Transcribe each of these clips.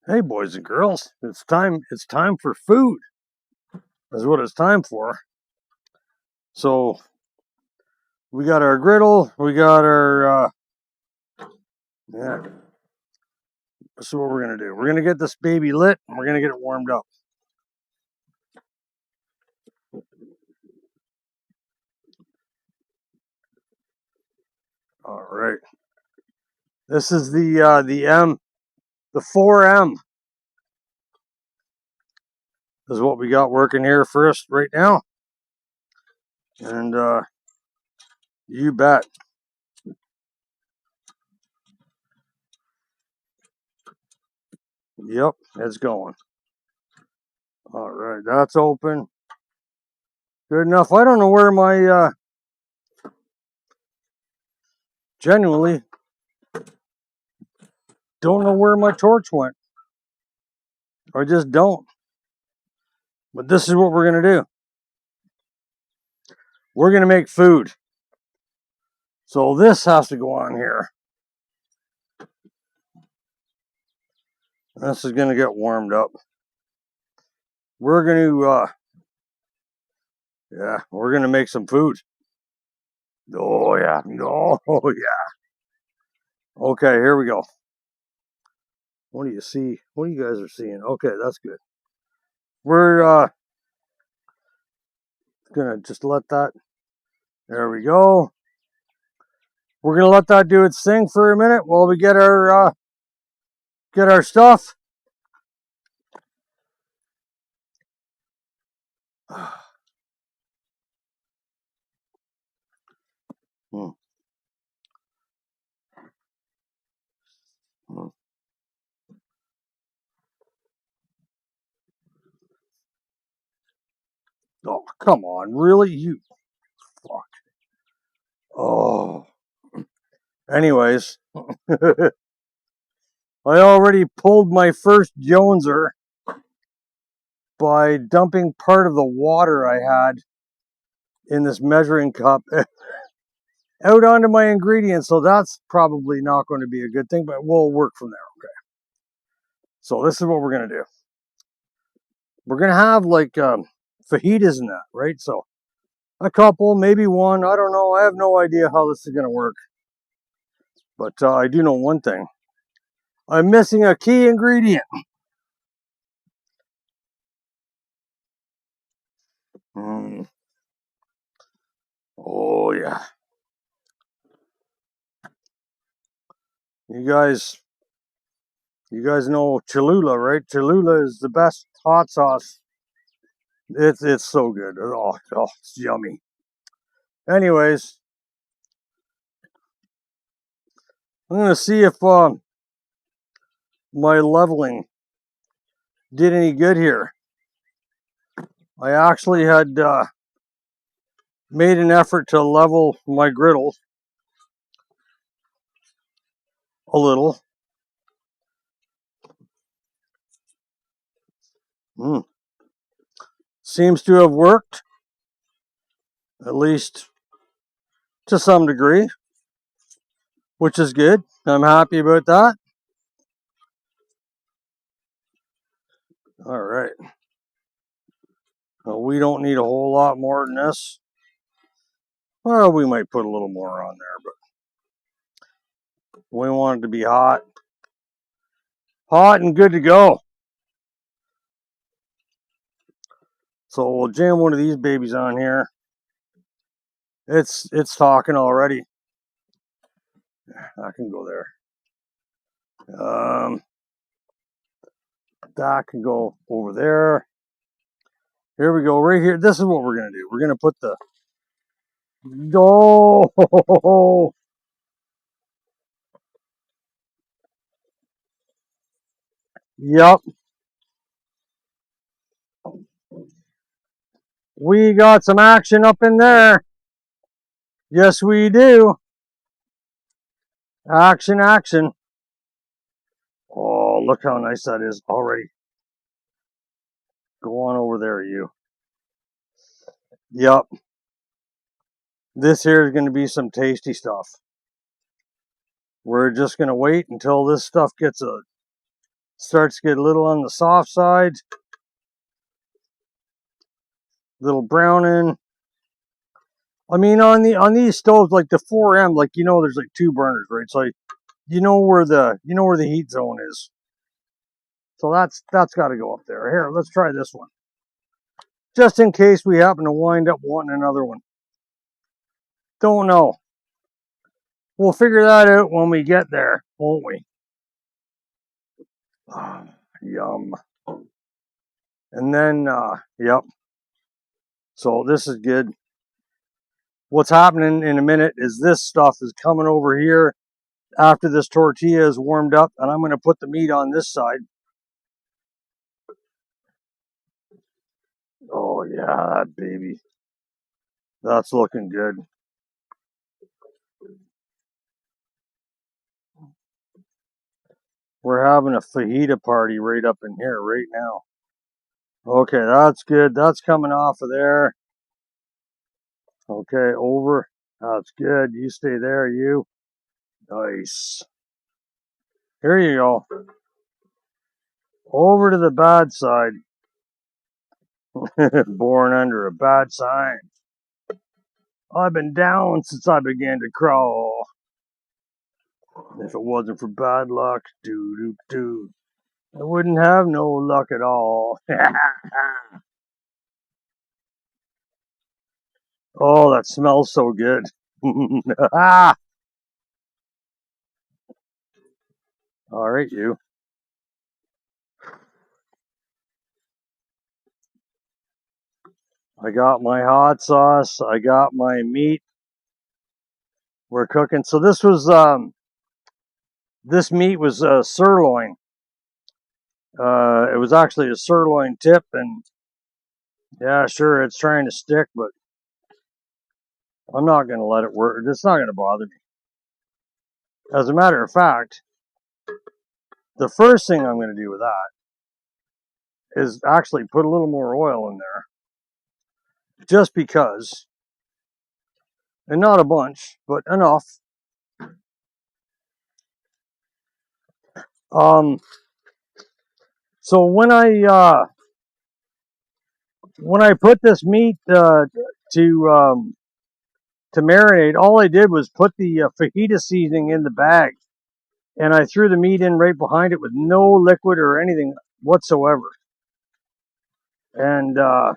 Hey, boys and girls, it's time for food. That's what it's time for. So we got our griddle, we got our yeah. So what we're gonna do? We're gonna get this baby lit and we're gonna get it warmed up. All right. This is the 4M is what we got working here for us right now. And you bet. Yep, it's going. All right, that's open. Good enough. I don't know where my genuinely don't know where my torch went. I just don't. But this is what we're going to do. We're going to make food. So this has to go on here. This is going to get warmed up. We're going to, we're going to make some food. Oh, yeah. Oh, yeah. Okay, here we go. What do you see? What do you guys are seeing? Okay, that's good. We're going to just let that. There we go. We're going to let that do its thing for a minute while we get our stuff. Hmm. Hmm. Oh, come on. Really? You fuck. Oh. Anyways. I already pulled my first Joneser by dumping part of the water I had in this measuring cup out onto my ingredients. So that's probably not going to be a good thing, but we'll work from there. Okay. So this is what we're going to do. We're going to have like fajitas in that, right? So a couple, maybe one. I don't know. I have no idea how this is going to work. But I do know one thing. I'm missing a key ingredient. Mm. Oh, yeah. You guys know Cholula, right? Cholula is the best hot sauce. It's so good. Oh, it's yummy. Anyways, I'm gonna see if my leveling did any good here. I actually had made an effort to level my griddle a little. Seems to have worked, at least to some degree, which is good. I'm happy about that. All right. We don't need a whole lot more than this. Well, we might put a little more on there, but we want it to be hot. Hot and good to go. So we'll jam one of these babies on here. It's talking already. I can go there. That can go over there. Here we go, right here. This is what we're gonna do. We're gonna put the oh, yep. We got some action up in there. Yes, we do. Action, action. Oh, look how nice that is already. Go on over there, you. Yep. This here is going to be some tasty stuff. We're just going to wait until this stuff gets a Starts to get a little on the soft side. Little browning. I mean, on these stoves, like the 4M, like, you know, there's like 2 burners, right? So you know where the heat zone is. So that's got to go up there. Here, let's try this one, just in case we happen to wind up wanting another one. Don't know. We'll figure that out when we get there, won't we? Yum. And then, yep. So this is good. What's happening in a minute is this stuff is coming over here after this tortilla is warmed up, and I'm going to put the meat on this side. Oh yeah, that baby. That's looking good. We're having a fajita party right up in here right now. Okay, that's good. That's coming off of there. Okay, over. That's good. You stay there, you. Nice. Here you go. Over to the bad side. Born under a bad sign. I've been down since I began to crawl. If it wasn't for bad luck, I wouldn't have no luck at all. Oh, that smells so good. All right, you. I got my hot sauce. I got my meat. We're cooking. So this meat was sirloin. It was actually a sirloin tip, and yeah, sure, it's trying to stick, but I'm not going to let it work. It's not going to bother me. As a matter of fact, the first thing I'm going to do with that is actually put a little more oil in there, just because, and not a bunch, but enough. So when I put this meat to marinate, all I did was put the fajita seasoning in the bag, and I threw the meat in right behind it with no liquid or anything whatsoever. And oh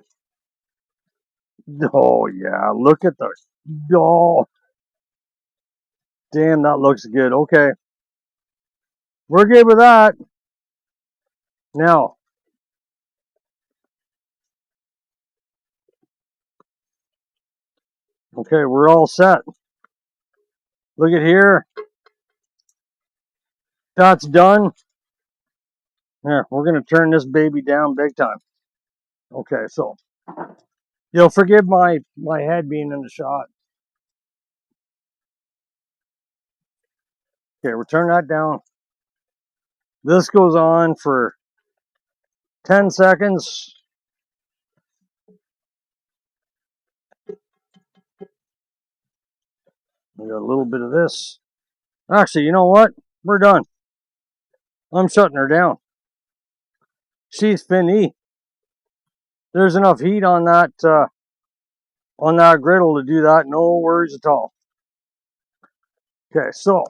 yeah, look at the, oh damn, that looks good. Okay, we're good with that. Now, okay, we're all set. Look at here. That's done. Here, we're going to turn this baby down big time. Okay, so you'll forgive my head being in the shot. Okay, we're turning that down. This goes on for 10 seconds. We got a little bit of this. Actually, you know what? We're done. I'm shutting her down. She's fini. There's enough heat on that griddle to do that. No worries at all. Okay, so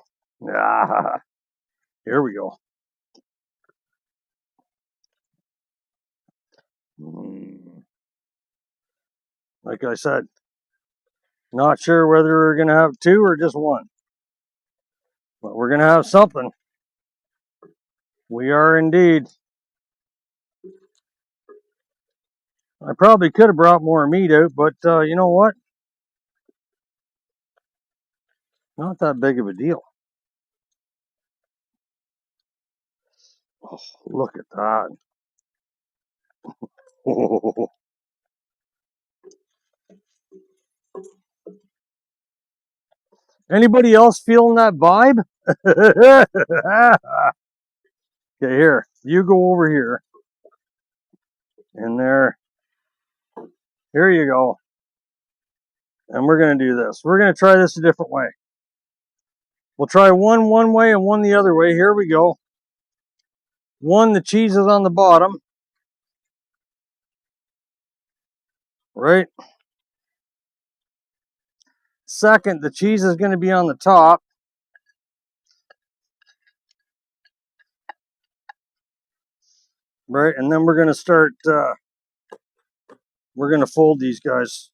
here we go. Like I said, not sure whether we're going to have 2 or just 1. But we're going to have something. We are indeed. I probably could have brought more meat out, but you know what? Not that big of a deal. Oh, look at that. Oh. Anybody else feeling that vibe? Okay, here. You go over here. In there. Here you go. And we're going to do this. We're going to try this a different way. We'll try one way and one the other way. Here we go. One, the cheese is on the bottom, right? Second, the cheese is going to be on the top. Right, and then we're going to start, we're going to fold these guys.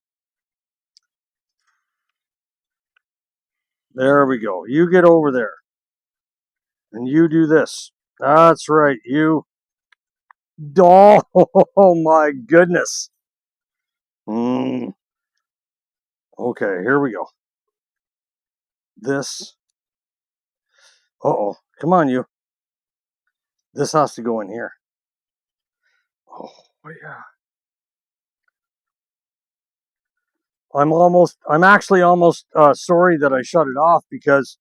There we go. You get over there. And you do this. That's right, you. Oh my goodness. Okay, here we go. This. Uh-oh. Come on, you. This has to go in here. Oh, yeah. I'm actually almost sorry that I shut it off because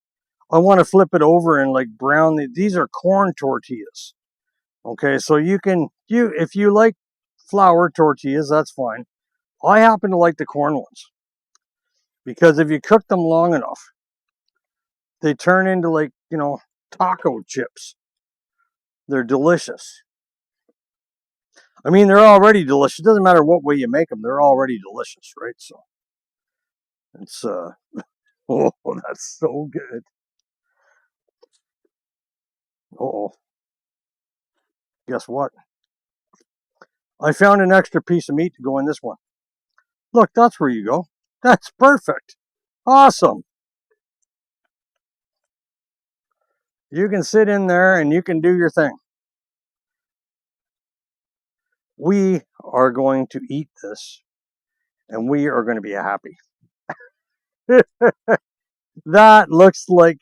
I want to flip it over and like brown. These are corn tortillas. Okay, so if you like flour tortillas, that's fine. I happen to like the corn ones because if you cook them long enough, they turn into like, taco chips. They're delicious. I mean, they're already delicious. It doesn't matter what way you make them, they're already delicious, right? So it's oh, that's so good. Oh, guess what? I found an extra piece of meat to go in this one. Look, that's where you go. That's perfect. Awesome. You can sit in there and you can do your thing. We are going to eat this and we are going to be happy. That looks like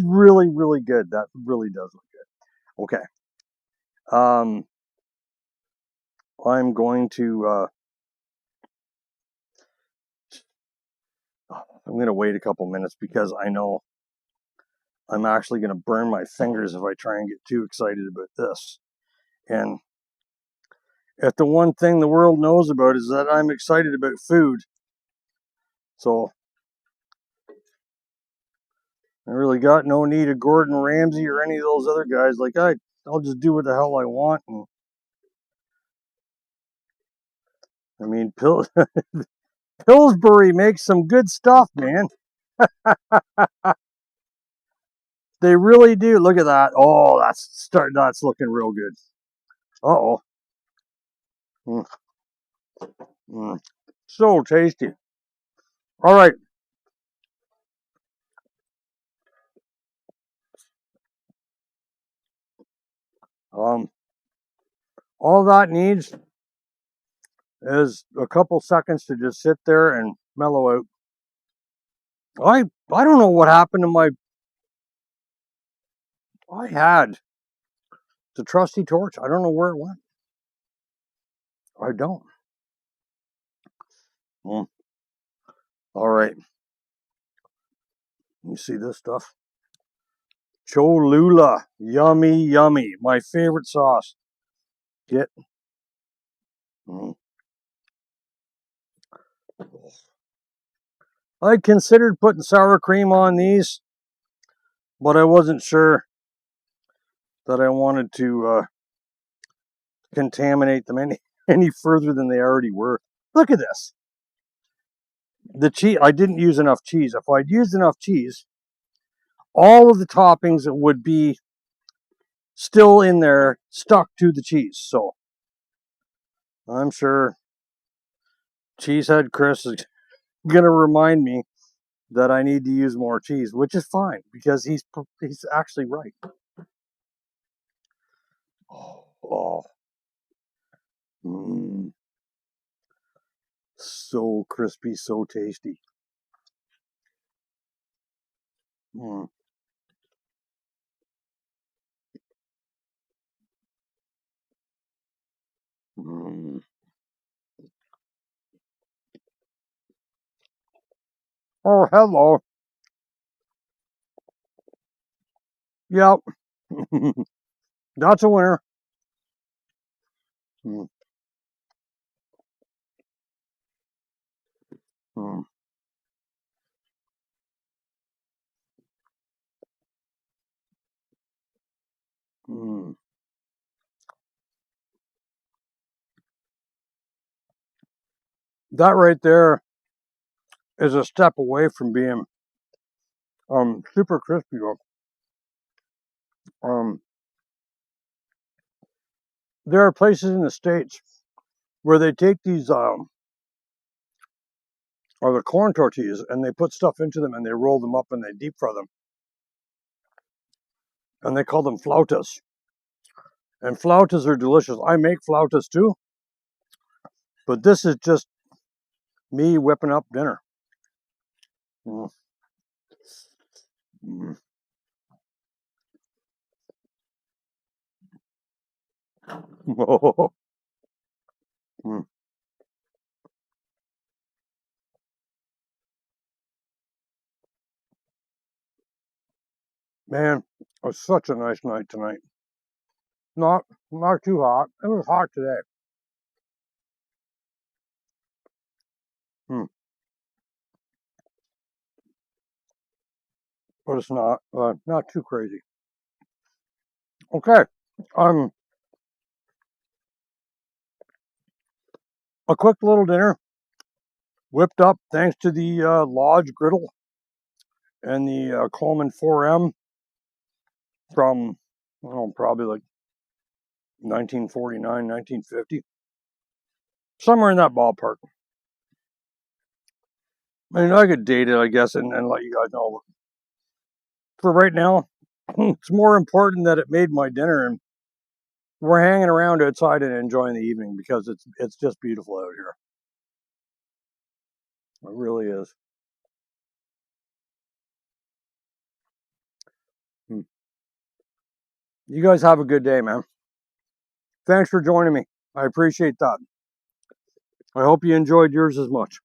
really, really good. That really does look good. Okay. I'm going to wait a couple minutes because I know I'm actually going to burn my fingers if I try and get too excited about this. And if the one thing the world knows about is that I'm excited about food, so I really got no need of Gordon Ramsay or any of those other guys. Like I'll just do what the hell I want. And I mean, Pillsbury makes some good stuff, man. They really do. Look at that. Oh, that's looking real good. Uh-oh. Mm, mm. So tasty. All right. Um, all that needs is a couple seconds to just sit there and mellow out. I don't know what happened to my. I had the trusty torch. I don't know where it went. I don't. Mm. All right. You see this stuff? Cholula. Yummy, yummy. My favorite sauce. Get. Mm. I considered putting sour cream on these, but I wasn't sure that I wanted to contaminate them any further than they already were. Look at this. The cheese. I didn't use enough cheese. If I'd used enough cheese, all of the toppings would be still in there, stuck to the cheese. So I'm sure Cheesehead Chris is gonna remind me that I need to use more cheese, which is fine because he's actually right. Oh, mm, so crispy, so tasty. Mm, mm. Oh, hello. Yep, that's a winner. Mm, mm, mm. That right there is a step away from being super crispy. There are places in the States where they take these or the corn tortillas and they put stuff into them and they roll them up and they deep fry them. And they call them flautas. And flautas are delicious. I make flautas too. But this is just me whipping up dinner. Mm. Mm. Oh. Mm. Man, it was such a nice night tonight. Not too hot. It was hot today. Mm. But it's not too crazy. Okay. Um, a quick little dinner whipped up thanks to the Lodge griddle and the Coleman 4M from, probably like 1949, 1950. Somewhere in that ballpark. I mean, I could date it, I guess, and let you guys know. For right now, it's more important that it made my dinner, and we're hanging around outside and enjoying the evening because it's just beautiful out here. It really is. Hmm. You guys have a good day, man. Thanks for joining me. I appreciate that. I hope you enjoyed yours as much.